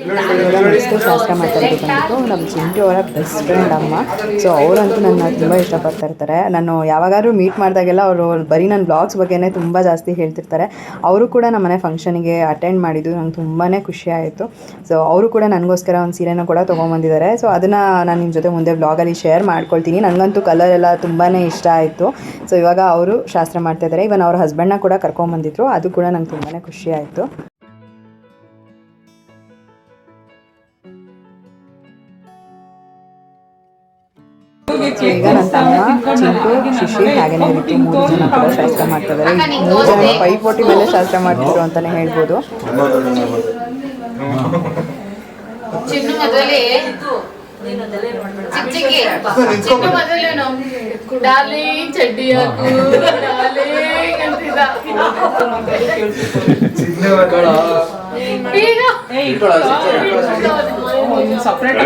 ನೆಕ್ಸ್ಟ್ ಶಾಸ್ತ್ರ ಮಾತಾಡೋದು ಬಂದ್ಬಿಟ್ಟು ನಮ್ಮ ಚಿಂಟು ಅವರ ಬೆಸ್ಟ್ ಫ್ರೆಂಡ್ ಅಮ್ಮ. ಸೊ ಅವರಂತೂ ನನ್ನ ತುಂಬ ಇಷ್ಟಪಡ್ತಾ ಇರ್ತಾರೆ. ನಾನು ಯಾವಾಗಾದ್ರೂ ಮೀಟ್ ಮಾಡಿದಾಗೆಲ್ಲ ಅವರು ಬರೀ ನನ್ನ ಬ್ಲಾಗ್ಸ್ ಬಗ್ಗೆನೇ ತುಂಬ ಜಾಸ್ತಿ ಹೇಳ್ತಿರ್ತಾರೆ. ಅವರು ಕೂಡ ನಮ್ಮ ಮನೆ ಫಂಕ್ಷನಿಗೆ ಅಟೆಂಡ್ ಮಾಡಿದ್ದು ನಂಗೆ ತುಂಬಾ ಖುಷಿ ಆಯಿತು. ಸೊ ಅವರು ಕೂಡ ನನಗೋಸ್ಕರ ಒಂದು ಸೀರೆನೂ ಕೂಡ ತೊಗೊಂಬಂದಿದ್ದಾರೆ. ಸೊ ಅದನ್ನು ನಾನು ನಿಮ್ಮ ಜೊತೆ ಮುಂದೆ ಬ್ಲಾಗಲ್ಲಿ ಶೇರ್ ಮಾಡ್ಕೊಳ್ತೀನಿ. ನನಗಂತೂ ಕಲರ್ ಎಲ್ಲ ತುಂಬಾ ಇಷ್ಟ ಆಯಿತು. ಸೊ ಇವಾಗ ಅವರು ಶಾಸ್ತ್ರ ಮಾಡ್ತಾಯಿದ್ದಾರೆ. ಇವನ್ ಅವ್ರ ಹಸ್ಬೆಂಡ್ನ ಕೂಡ ಕರ್ಕೊಂಬಂದಿದ್ರು. ಅದು ಕೂಡ ನಂಗೆ ತುಂಬಾ ಖುಷಿ ಆಯಿತು. ಈಗ ನನ್ನ ತಮ್ಮ ಚಿಂಟು ಶಿಶಿ ಹಾಗೇನೇ ರೀತಿ 3 ಜನ ಕೂಡ ಶಾಸ್ತ್ರ ಮಾಡ್ತಿದ್ದಾರೆ. 3 ಜನ ಪೈಪೋಟಿ ಮೇಲೆ ಶಾಸ್ತ್ರ ಮಾಡ್ತಿದ್ರು ಅಂತಾನೆ ಹೇಳ್ಬೋದು. ಚಿನ್ನು ಮೊದಲೇ ಚಿನ್ನು ಮೊದಲೇನು ಡಾರ್ಲಿಂಗ್ ಚಡ್ಡಿ ಹಾಕು ಡಾರ್ಲಿಂಗ್ ಅಂತಿದ್ದ. ಈಗ ಸಪ್ರೇಟ್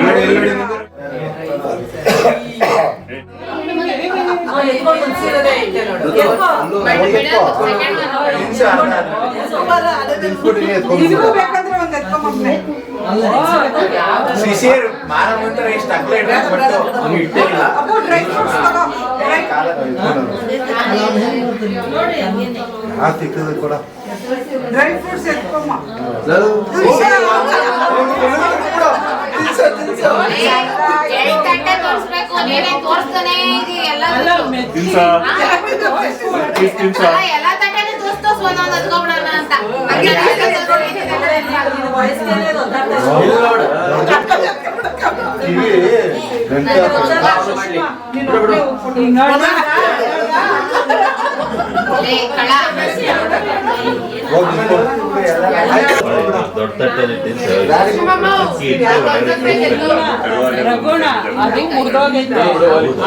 ಡ್ರೈ ಫ್ರೂಟ್ಸ್ ಎತ್ಕೊಮ್ಮ. ತೋರಿಸ್ಬೇಕು ನೀವೇ ತೋರಿಸ್ತಾನೆ ಎಲ್ಲ ತಟ್ಟೆನೆ ತೋರಿಸ್ತೋಸ್ ಒಂದೊಂದು ಹತ್ಕೊಬಿಡೋಣ ಅಂತ. ರಘುಣ ಅದು ಮುರಿದೋಗೈತೆ.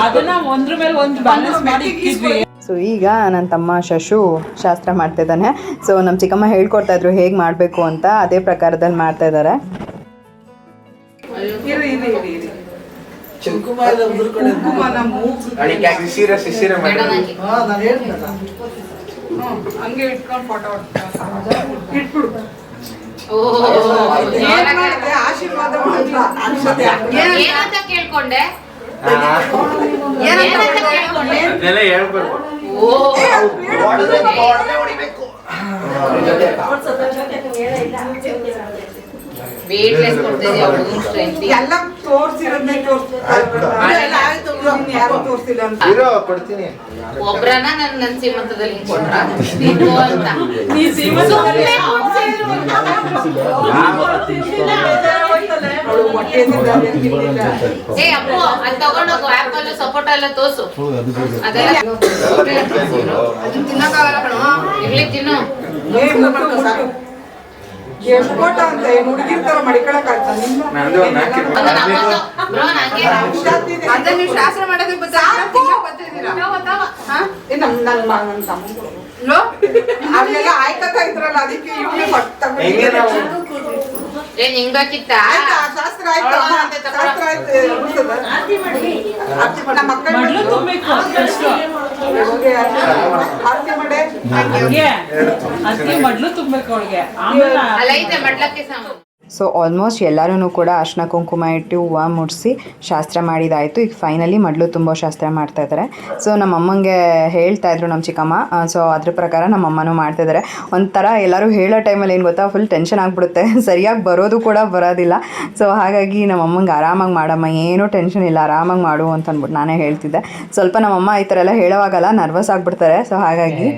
ಅದನ್ನ ಒಂದ್ರ ಮೇಲೆ ಒಂದು ಬ್ಯಾಲೆನ್ಸ್ ಮಾಡಿ ಇಕ್ಕಿದ್ವಿ. ಸೊ ಈಗ ನನ್ನ ತಮ್ಮ ಶಶು ಶಾಸ್ತ್ರ ಮಾಡ್ತಿದ್ದಾನೆ. ಸೊ ನಮ್ಮ ಚಿಕ್ಕಮ್ಮ ಹೇಳ್ಕೊಡ್ತಾ ಇದ್ರು ಹೇಗೆ ಮಾಡಬೇಕು ಅಂತ. ಅದೇ ಪ್ರಕಾರದಲ್ಲಿ ಮಾಡ್ತಾ ಇದ್ದಾರೆ. ಹಂಗೆ ಇಟ್ಕೊಂಡು ಫೋಟೋ ಇಟ್ಬಿಡು. ಆಶೀರ್ವಾದ ಏನಂತ ಕೇಳ್ಕೊಂಡೆ ಹೇಳ್ಬೇಕು. ವೇಟ್ಲೆಸ್ ಕೊಡ್ತಿದ್ಯಾ ಹುಡುಗನ ಸ್ಟ್ರೆಂತ್ ಎಲ್ಲ ತೋರಿಸಿರೋದನ್ನೇ ಯಾರು ತೋರಿಸಿಲ್ಲ ಅಂತ ಕೊಡ್ತೀನಿ. ಒಬ್ರನ್ನ ನನ್ನ ಸೀಮಂತದಲ್ಲಿ ಕೊಟ್ರ ಅಂತ ನೀ ಸೀಮಂತದಲ್ಲಿ ಏ ಅಪ್ಪು ಅದು ತಗೊಂಡೋಗು. ಆಪಲ್ ಸಪೋಟ ಎಲ್ಲ ತೋರ್ಸು. ಅದೆಲ್ಲ ಇರ್ಲಿ ತಿನ್ನು. ಎಷ್ಟ್ ಅಂತ ಹುಡುಗಿರ್ ತರ ಮಡಿಕೊಳಕ್ ಶಾಸ್ತ್ರ ಮಾಡೋದಕ್ಕೆ ಅಲ್ಲೆಲ್ಲ ಆಯ್ಕತಾ ಇದ್ರಲ್ಲ ಅದಕ್ಕೆ ಏನ್ ಹಿಂಗ್ ಬೇಕಿತ್ತ ಶಾಸ್ತ್ರ ಆಯ್ತು ಶಾಸ್ತ್ರ ಆಯ್ತು ನಮ್ಮ ಮಡ್ಲು ತುಂಬಬೇಕು ಆರತಿ ಮಾಡಿ ಅಕ್ಕಿ ಮಡ್ಲು ತುಂಬಬೇಕು ಅವಳಿಗೆ. ಆಮೇಲೆ ಅಲ್ಲ ಐತೆ ಮಡ್ಲಕ್ಕೆ ಸಾಮಾನು. ಸೊ ಆಲ್ಮೋಸ್ಟ್ ಎಲ್ಲರೂ ಕೂಡ ಅರ್ಶಿನ ಕುಂಕುಮ ಇಟ್ಟು ಹೂವು ಮುಡಿಸಿ ಶಾಸ್ತ್ರ ಮಾಡಿದಾಯಿತು. ಈಗ ಫೈನಲಿ ಮಡ್ಲು ತುಂಬೋ ಶಾಸ್ತ್ರ ಮಾಡ್ತಾಯಿದ್ದಾರೆ. ಸೊ ನಮ್ಮ ಅಮ್ಮಂಗೆ ಹೇಳ್ತಾಯಿದ್ರು ನಮ್ಮ ಚಿಕ್ಕಮ್ಮ. ಸೊ ಅದ್ರ ಪ್ರಕಾರ ನಮ್ಮ ಅಮ್ಮನೂ ಮಾಡ್ತಾಯಿದ್ದಾರೆ. ಒಂಥರ ಎಲ್ಲರೂ ಹೇಳೋ ಟೈಮಲ್ಲಿ ಏನು ಗೊತ್ತಾ, ಫುಲ್ ಟೆನ್ಷನ್ ಆಗಿಬಿಡುತ್ತೆ. ಸರಿಯಾಗಿ ಬರೋದು ಕೂಡ ಬರೋದಿಲ್ಲ. ಸೊ ಹಾಗಾಗಿ ನಮ್ಮ ಅಮ್ಮಂಗೆ ಆರಾಮಾಗಿ ಮಾಡಮ್ಮ, ಏನೂ ಟೆನ್ಷನ್ ಇಲ್ಲ, ಆರಾಮಾಗಿ ಮಾಡು ಅಂತ ಅಂದ್ಬಿಟ್ಟು ನಾನೇ ಹೇಳ್ತಿದ್ದೆ. ಸ್ವಲ್ಪ ನಮ್ಮಮ್ಮ ಈ ಥರ ಎಲ್ಲ ಹೇಳೋವಾಗಲ್ಲ ನರ್ವಸ್ ಆಗಿಬಿಡ್ತಾರೆ. ಸೊ ಹಾಗಾಗಿ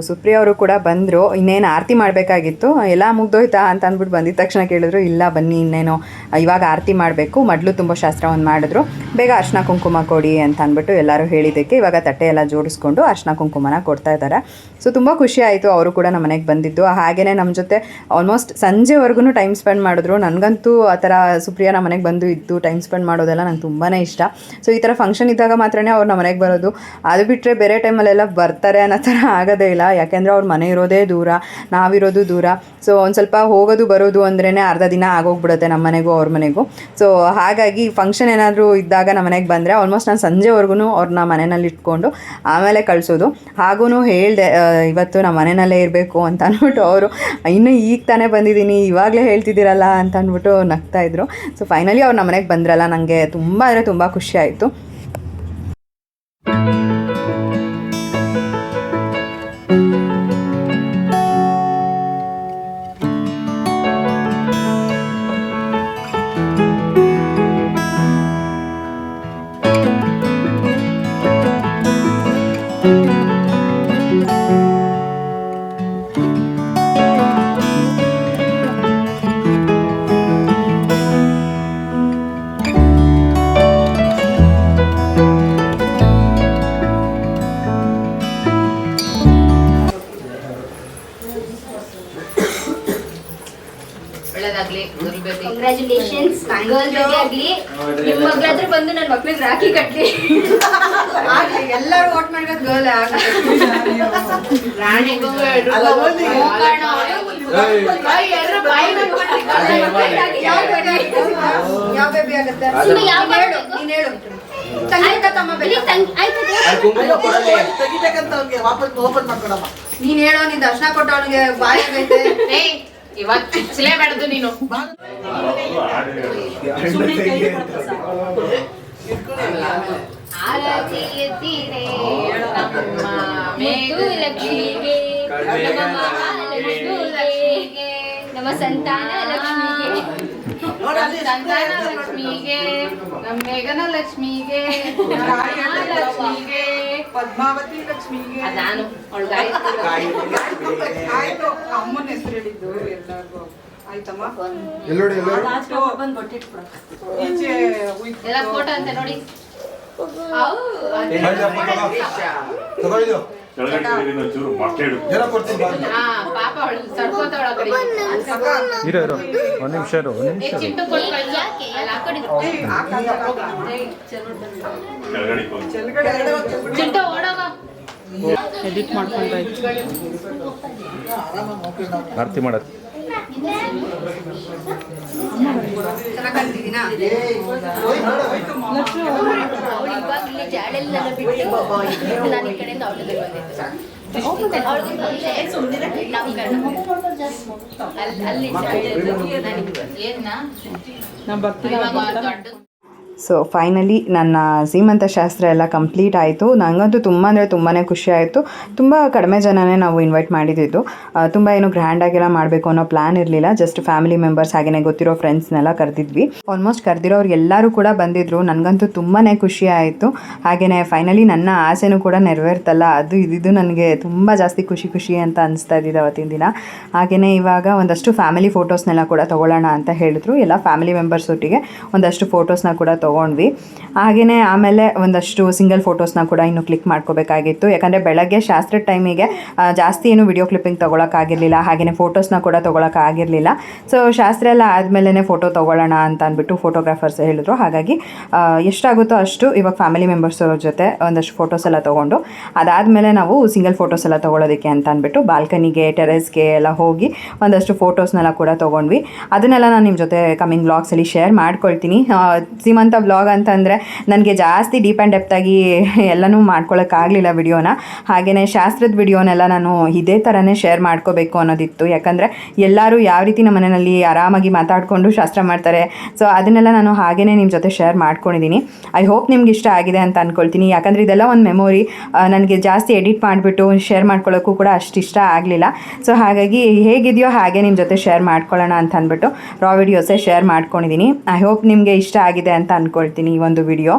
ಸುಪ್ರಿಯ ಅವರು ಕೂಡ ಬಂದರು. ಇನ್ನೇನು ಆರತಿ ಮಾಡಬೇಕಾಗಿತ್ತು. ಎಲ್ಲ ಮುಗ್ದೋಯ್ತಾ ಅಂತ ಅಂದ್ಬಿಟ್ಟು ಬಂದಿದ್ದ ತಕ್ಷಣ ಕೇಳಿದ್ರು, ಇಲ್ಲ ಬನ್ನಿ ಇನ್ನೇನು ಇವಾಗ ಆರತಿ ಮಾಡಬೇಕು, ಮೊದಲು ತುಂಬ ಶಾಸ್ತ್ರವನ್ನು ಮಾಡಿದ್ರು, ಬೇಗ ಅರ್ಶಿನ ಕುಂಕುಮ ಕೊಡಿ ಅಂತ ಅಂದ್ಬಿಟ್ಟು ಎಲ್ಲರೂ ಹೇಳಿದ್ದಕ್ಕೆ ಇವಾಗ ತಟ್ಟೆ ಎಲ್ಲ ಜೋಡಿಸ್ಕೊಂಡು ಅರ್ಶಿನ ಕುಂಕುಮನ ಕೊಡ್ತಾ ಇದ್ದಾರೆ. ಸೊ ತುಂಬ ಖುಷಿ ಆಯಿತು. ಅವರು ಕೂಡ ನಮ್ಮ ಮನೆಗೆ ಬಂದಿದ್ದು. ಹಾಗೆಯೇ ನಮ್ಮ ಜೊತೆ ಆಲ್ಮೋಸ್ಟ್ ಸಂಜೆವರೆಗೂ ಟೈಮ್ ಸ್ಪೆಂಡ್ ಮಾಡಿದ್ರು. ನನಗಂತೂ ಆ ಥರ ಸುಪ್ರಿಯ ನಮ್ಮ ಮನೆಗೆ ಬಂದು ಇದ್ದು ಟೈಮ್ ಸ್ಪೆಂಡ್ ಮಾಡೋದೆಲ್ಲ ನಂಗೆ ತುಂಬಾ ಇಷ್ಟ. ಸೊ ಈ ಥರ ಫಂಕ್ಷನ್ ಇದ್ದಾಗ ಮಾತ್ರನೇ ಅವ್ರು ನಮ್ಮ ಮನೆಗೆ ಬರೋದು. ಅದು ಬಿಟ್ಟರೆ ಬೇರೆ ಟೈಮಲ್ಲೆಲ್ಲ ಬರ್ತಾರೆ ಅನ್ನೋ ಥರ ಆಗೋದೇ ಇಲ್ಲ. ಯಾಕೆಂದರೆ ಅವ್ರ ಮನೆ ಇರೋದೇ ದೂರ, ನಾವಿರೋದು ದೂರ. ಸೊ ಒಂದು ಸ್ವಲ್ಪ ಹೋಗೋದು ಬರೋದು ಅಂದ್ರೇ ಅರ್ಧ ದಿನ ಆಗೋಗ್ಬಿಡುತ್ತೆ ನಮ್ಮ ಮನೆಗೂ ಅವ್ರ ಮನೆಗೂ. ಸೊ ಹಾಗಾಗಿ ಫಂಕ್ಷನ್ ಏನಾದರೂ ಇದ್ದಾಗ ನಮ್ಮ ಮನೆಗೆ ಬಂದರೆ ಆಲ್ಮೋಸ್ಟ್ ನಾನು ಸಂಜೆವರೆಗೂ ಅವ್ರನ್ನ ಮನೆಯಲ್ಲಿ ಇಟ್ಕೊಂಡು ಆಮೇಲೆ ಕಳಿಸೋದು. ಹಾಗೂ ಹೇಳಿದೆ ಇವತ್ತು ನಮ್ಮ ಮನೆಯಲ್ಲೇ ಇರಬೇಕು ಅಂತ ಅಂದ್ಬಿಟ್ಟು ಅವರು ಇನ್ನೂ ಈಗ ತಾನೇ ಬಂದಿದ್ದೀನಿ, ಇವಾಗಲೇ ಹೇಳ್ತಿದ್ದೀರಲ್ಲ ಅಂತ ಅಂದ್ಬಿಟ್ಟು ನಗ್ತಾಯಿದ್ರು. ಸೊ ಫೈನಲಿ ಅವ್ರು ನಮ್ಮ ಮನೆಗೆ ಬಂದ್ರಲ್ಲ, ನನಗೆ ತುಂಬ ಅಂದರೆ ತುಂಬ ಖುಷಿ ಆಯಿತು. ಒಳ್ಳೇದಾಗ್ಲಿ, ಕಂಗ್ರ್ಯಾಚುಲೇಷನ್ಸ್. ಗರ್ಲ್ ಬೇಬಿ ಆಗಲಿ. ನಿಮ್ಮ ಮಗಳ ಹತ್ರ ಬಂದು ನನ್ನ ಮಕ್ಳಿಗೆ ರಾಖಿ ಕಟ್ಲಿ. ಎಲ್ಲರೂ ವೋಟ್ ಮಾಡಿರೋದು ಗರ್ಲ್ ರಾಣಿಗೂ ಯಾವ ಬೇಬಿ ಆಗುತ್ತೆ? ನೀನ್ ಹೇಳು. ತಮ್ಮ ಬೇಬಿ ತೆಗಿಬೇಕಂತ ಅವ್ನಿಗೆ ವಾಪಸ್ ಓಪನ್ ಮಾಡ್ಕೊಡಮ್ಮ. ನೀನ್ ಹೇಳೋ, ನೀನ್ ದರ್ಶನ ಕೊಟ್ಟು ಅವನಿಗೆ ಬಾಯ್ ಆಗೈತೆ. ಇವತ್ತು ಚಿಚ್ಚಲೇಬಾರ್ದು ನೀನು. ಆರತಿ ಎತ್ತಿರೆ ನಮ್ಮ ಲಕ್ಷ್ಮಿಗೆ, ನಮ್ಮ ಮಹಾಲಕ್ಷ್ಮಿಗೆ, ನಮ್ಮ ಸಂತಾನ ಲಕ್ಷ್ಮಿಗೆ, ಸಂತಾನ ಲಕ್ಷ್ಮಿಗೆ, ನಮ್ಮ ಮೇಘನ ಲಕ್ಷ್ಮಿಗೆ, ಲಕ್ಷ್ಮಿಗೆ, ಪದ್ಮಾವತಿ ಲಕ್ಷ್ಮಿಗೆ. ನಾನು ಅವಳು ಆಯ್ತು, ಅಮ್ಮನ ಹೆಸರು ಹೇಳಿದ್ದು ಎಲ್ಲರಿಗೂ ಆಯ್ತಮ್ಮ. ಎಲ್ಲೋಡಿ ಎಲ್ಲೋಡಿ ಈಚೆ ಎಲ್ಲ ಫೋಟೋ ಅಂತ ನೋಡಿ. ತಗೊಳ್ಳಿದು ಜನ ಕೊಡ್ತೀನಿ ಬಾ. ಪಾಪ ಅವಳು ತಡ್ಕೋತಾಳ ಕಡೆ. ಇರೋ ಒಂದು ನಿಮಿಷ ಇರು, ಒಂದು ನಿಮಿಷ ಇರು. ಚಿಂಟು ಕೊಟ್ಟು ಕಳ್ಸು. ಅಲ್ಲಿ ಹಾಕೊಂಡು ಚಿಂಟು ಓಡೋಗ. ಎಡಿಟ್ ಮಾಡ್ಕೊಂಡ್ರೆ ಆರತಿ ಮಾಡೋದು ಅವಳು ಇವಾಗ ಇಲ್ಲಿ ಜಾಡೆಲ್ಲ ಬಿಟ್ಟು ನಾನು ಈ ಕಡೆಯಿಂದ ಅವಳಲ್ಲಿ ಬಂದಿದ್ದೆ. ಅಲ್ಲಿ ಏನ್ನ ನಮ್ಮ ಭಕ್ತಿ ದೊಡ್ಡ ಸೊ ಫೈನಲಿ ನನ್ನ ಸೀಮಂತ ಶಾಸ್ತ್ರ ಎಲ್ಲ ಕಂಪ್ಲೀಟ್ ಆಯಿತು. ನನಗಂತೂ ತುಂಬ ಅಂದರೆ ತುಂಬಾ ಖುಷಿ ಆಯಿತು. ತುಂಬ ಕಡಿಮೆ ಜನನೇ ನಾವು ಇನ್ವೈಟ್ ಮಾಡಿದ್ದು. ತುಂಬ ಏನು ಗ್ರ್ಯಾಂಡಾಗೆಲ್ಲ ಮಾಡಬೇಕು ಅನ್ನೋ ಪ್ಲ್ಯಾನ್ ಇರಲಿಲ್ಲ. ಜಸ್ಟ್ ಫ್ಯಾಮಿಲಿ ಮೆಂಬರ್ಸ್ ಹಾಗೆಯೇ ಗೊತ್ತಿರೋ ಫ್ರೆಂಡ್ಸ್ನೆಲ್ಲ ಕರೆದಿದ್ವಿ. ಆಲ್ಮೋಸ್ಟ್ ಕರೆದಿರೋರು ಎಲ್ಲರೂ ಕೂಡ ಬಂದಿದ್ದರು. ನನಗಂತೂ ತುಂಬಾ ಖುಷಿ ಆಯಿತು. ಹಾಗೆಯೇ ಫೈನಲಿ ನನ್ನ ಆಸೆನೂ ಕೂಡ ನೆರವೇರ್ತಲ್ಲ, ಅದು ಇದು ನನಗೆ ತುಂಬ ಜಾಸ್ತಿ ಖುಷಿ ಅಂತ ಅನಿಸ್ತಾ ಇದ್ದಿದ್ದು ಅವತ್ತಿನ ದಿನ. ಹಾಗೆಯೇ ಇವಾಗ ಒಂದಷ್ಟು ಫ್ಯಾಮಿಲಿ ಫೋಟೋಸ್ನೆಲ್ಲ ಕೂಡ ತೊಗೊಳ್ಳೋಣ ಅಂತ ಹೇಳಿದ್ರು. ಎಲ್ಲ ಫ್ಯಾಮಿಲಿ ಮೆಂಬರ್ಸ್ ಒಟ್ಟಿಗೆ ಒಂದಷ್ಟು ಫೋಟೋಸ್ನ ಕೂಡ ತೊಗೊಂಡ್ವಿ. ಹಾಗೆಯೇ ಆಮೇಲೆ ಒಂದಷ್ಟು ಸಿಂಗಲ್ ಫೋಟೋಸ್ನ ಕೂಡ ಇನ್ನೂ ಕ್ಲಿಕ್ ಮಾಡ್ಕೋಬೇಕಾಗಿತ್ತು. ಯಾಕಂದರೆ ಬೆಳಗ್ಗೆ ಶಾಸ್ತ್ರದ ಟೈಮಿಗೆ ಜಾಸ್ತಿ ಏನು ವಿಡಿಯೋ ಕ್ಲಿಪ್ಪಿಂಗ್ ತೊಗೊಳಕ್ಕಾಗಿರಲಿಲ್ಲ, ಹಾಗೆಯೇ ಫೋಟೋಸ್ನ ಕೂಡ ತೊಗೊಳಕ್ಕಾಗಿರಲಿಲ್ಲ. ಸೊ ಶಾಸ್ತ್ರ ಎಲ್ಲ ಆದಮೇಲೆ ಫೋಟೋ ತೊಗೊಳ್ಳೋಣ ಅಂತ ಅಂದ್ಬಿಟ್ಟು ಫೋಟೋಗ್ರಾಫರ್ಸ್ ಹೇಳಿದ್ರು. ಹಾಗಾಗಿ ಎಷ್ಟಾಗುತ್ತೋ ಅಷ್ಟು ಇವಾಗ ಫ್ಯಾಮಿಲಿ ಮೆಂಬರ್ಸ್ ಅವ್ರ ಜೊತೆ ಒಂದಷ್ಟು ಫೋಟೋಸ್ ಎಲ್ಲ ತೊಗೊಂಡು ಅದಾದಮೇಲೆ ನಾವು ಸಿಂಗಲ್ ಫೋಟೋಸ್ ಎಲ್ಲ ತೊಗೊಳೋದಕ್ಕೆ ಅಂತ ಅಂದ್ಬಿಟ್ಟು ಬಾಲ್ಕನಿಗೆ, ಟೆರೆಸ್ಗೆ ಎಲ್ಲ ಹೋಗಿ ಒಂದಷ್ಟು ಫೋಟೋಸ್ನೆಲ್ಲ ಕೂಡ ತೊಗೊಂಡ್ವಿ. ಅದನ್ನೆಲ್ಲ ನಾನು ನಿಮ್ಮ ಜೊತೆ ಕಮಿಂಗ್ ವ್ಲಾಗ್ಸಲ್ಲಿ ಶೇರ್ ಮಾಡ್ಕೊಳ್ತೀನಿ. ಸೀಮಂತ ವ್ಲಾಗ್ ಅಂತಂದರೆ ನನಗೆ ಜಾಸ್ತಿ ಡೀಪ್ ಆ್ಯಂಡ್ ಡೆಪ್ತಾಗಿ ಎಲ್ಲನೂ ಮಾಡ್ಕೊಳ್ಳೋಕ್ಕಾಗಲಿಲ್ಲ ವಿಡಿಯೋನ. ಹಾಗೆಯೇ ಶಾಸ್ತ್ರದ ವಿಡಿಯೋನೆಲ್ಲ ನಾನು ಇದೇ ಥರನೇ ಶೇರ್ ಮಾಡ್ಕೋಬೇಕು ಅನ್ನೋದಿತ್ತು. ಯಾಕಂದರೆ ಎಲ್ಲರೂ ಯಾವ ರೀತಿ ನಮ್ಮ ಮನೆಯಲ್ಲಿ ಆರಾಮಾಗಿ ಮಾತಾಡಿಕೊಂಡು ಶಾಸ್ತ್ರ ಮಾಡ್ತಾರೆ, ಸೊ ಅದನ್ನೆಲ್ಲ ನಾನು ಹಾಗೆಯೇ ನಿಮ್ಮ ಜೊತೆ ಶೇರ್ ಮಾಡ್ಕೊಂಡಿದ್ದೀನಿ. ಐ ಹೋಪ್ ನಿಮ್ಗೆ ಇಷ್ಟ ಆಗಿದೆ ಅಂತ ಅಂದ್ಕೊಳ್ತೀನಿ. ಯಾಕಂದರೆ ಇದೆಲ್ಲ ಒಂದು ಮೆಮೊರಿ. ನನಗೆ ಜಾಸ್ತಿ ಎಡಿಟ್ ಮಾಡಿಬಿಟ್ಟು ಶೇರ್ ಮಾಡ್ಕೊಳ್ಳೋಕ್ಕೂ ಕೂಡ ಅಷ್ಟು ಇಷ್ಟ ಆಗಲಿಲ್ಲ. ಸೊ ಹಾಗಾಗಿ ಹೇಗಿದೆಯೋ ಹಾಗೆ ನಿಮ್ಮ ಜೊತೆ ಶೇರ್ ಮಾಡ್ಕೊಳ್ಳೋಣ ಅಂತ ಅಂದ್ಬಿಟ್ಟು ರಾ ವಿಡಿಯೋಸೇ ಶೇರ್ ಮಾಡ್ಕೊಂಡಿದ್ದೀನಿ. ಐ ಹೋಪ್ ನಿಮಗೆ ಇಷ್ಟ ಆಗಿದೆ ಅಂತ ಅಂದ್ಕೊಳ್ತೀನಿ ಈ ಒಂದು ವಿಡಿಯೋ.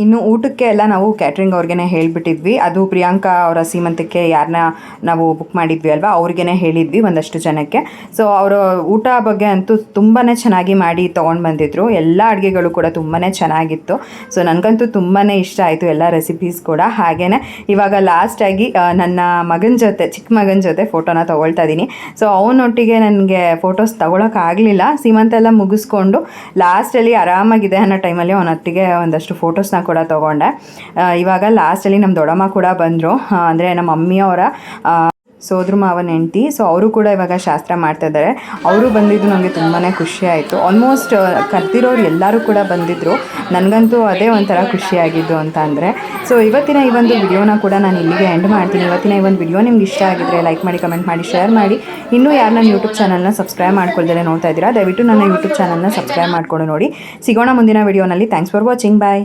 ಇನ್ನು ಊಟಕ್ಕೆ ಎಲ್ಲ ನಾವು ಕ್ಯಾಟ್ರಿಂಗ್ ಅವ್ರಿಗೇ ಹೇಳಿಬಿಟ್ಟಿದ್ವಿ. ಅದು ಪ್ರಿಯಾಂಕಾ ಅವರ ಸೀಮಂತಕ್ಕೆ ಯಾರನ್ನ ನಾವು ಬುಕ್ ಮಾಡಿದ್ವಿ ಅಲ್ವಾ, ಅವ್ರಿಗೇ ಹೇಳಿದ್ವಿ ಒಂದಷ್ಟು ಜನಕ್ಕೆ. ಸೊ ಅವರು ಊಟ ಬಗ್ಗೆ ಅಂತೂ ತುಂಬಾ ಚೆನ್ನಾಗಿ ಮಾಡಿ ತೊಗೊಂಡು ಬಂದಿದ್ರು. ಎಲ್ಲ ಅಡುಗೆಗಳು ಕೂಡ ತುಂಬಾ ಚೆನ್ನಾಗಿತ್ತು. ಸೊ ನನಗಂತೂ ತುಂಬಾ ಇಷ್ಟ ಆಯಿತು ಎಲ್ಲ ರೆಸಿಪೀಸ್ ಕೂಡ. ಹಾಗೆಯೇ ಇವಾಗ ಲಾಸ್ಟಾಗಿ ನನ್ನ ಮಗನ ಜೊತೆ, ಚಿಕ್ಕ ಮಗನ ಜೊತೆ ಫೋಟೋನ ತೊಗೊಳ್ತಾ ಇದ್ದೀನಿ. ಸೊ ಅವನೊಟ್ಟಿಗೆ ನನಗೆ ಫೋಟೋಸ್ ತೊಗೊಳಕ್ಕಾಗಲಿಲ್ಲ. ಸೀಮಂತ ಎಲ್ಲ ಮುಗಿಸ್ಕೊಂಡು ಲಾಸ್ಟಲ್ಲಿ ಆರಾಮಾಗಿದೆ ಅನ್ನೋ ಟೈಮಲ್ಲಿ ಅವನೊಟ್ಟಿಗೆ ಒಂದಷ್ಟು ಫೋಟೋಸ್ನ ಕೂಡ ತೊಗೊಂಡೆ. ಇವಾಗ ಲಾಸ್ಟಲ್ಲಿ ನಮ್ಮ ದೊಡ್ಡಮ್ಮ ಕೂಡ ಬಂದರು, ಅಂದರೆ ನಮ್ಮ ಮಮ್ಮಿಯವರ ಸೋದ್ರ ಮಾವನ ಹೆಂಡತಿ. ಸೊ ಅವರು ಕೂಡ ಇವಾಗ ಶಾಸ್ತ್ರ ಮಾಡ್ತಾ ಇದ್ದಾರೆ. ಅವರು ಬಂದಿದ್ದು ನನಗೆ ತುಂಬಾ ಖುಷಿ ಆಯಿತು. ಆಲ್ಮೋಸ್ಟ್ ಕರ್ತಿರೋರು ಎಲ್ಲರೂ ಕೂಡ ಬಂದಿದ್ದರು. ನನಗಂತೂ ಅದೇ ಒಂಥರ ಖುಷಿಯಾಗಿದ್ದು ಅಂತ ಅಂದರೆ. ಸೊ ಇವತ್ತಿನ ಈ ಒಂದು ವಿಡಿಯೋನ ಕೂಡ ನಾನು ಇಲ್ಲಿಗೆ ಎಂಡ್ ಮಾಡ್ತೀನಿ. ಇವತ್ತಿನ ಈ ಒಂದು ವಿಡಿಯೋ ನಿಮ್ಗೆ ಇಷ್ಟ ಆಗಿದ್ರೆ ಲೈಕ್ ಮಾಡಿ, ಕಮೆಂಟ್ ಮಾಡಿ, ಶೇರ್ ಮಾಡಿ. ಇನ್ನೂ ಯಾರು ನನ್ನ ಯೂಟ್ಯೂಬ್ ಚಾನಲ್ನ ಸಬ್ಸ್ಕ್ರೈಬ್ ಮಾಡ್ಕೊಳ್ತಾರೆ ನೋಡ್ತಾ ಇದ್ದೀರಾ, ದಯವಿಟ್ಟು ನನ್ನ ಯೂಟ್ಯೂಬ್ ಚಾನಲ್ನ ಸಬ್ಸ್ಕ್ರೈಬ್ ಮಾಡ್ಕೊಂಡು ನೋಡಿ. ಸಿಗೋಣ ಮುಂದಿನ ವಿಡಿಯೋನಲ್ಲಿ. Thanks for watching. ಬಾಯ್.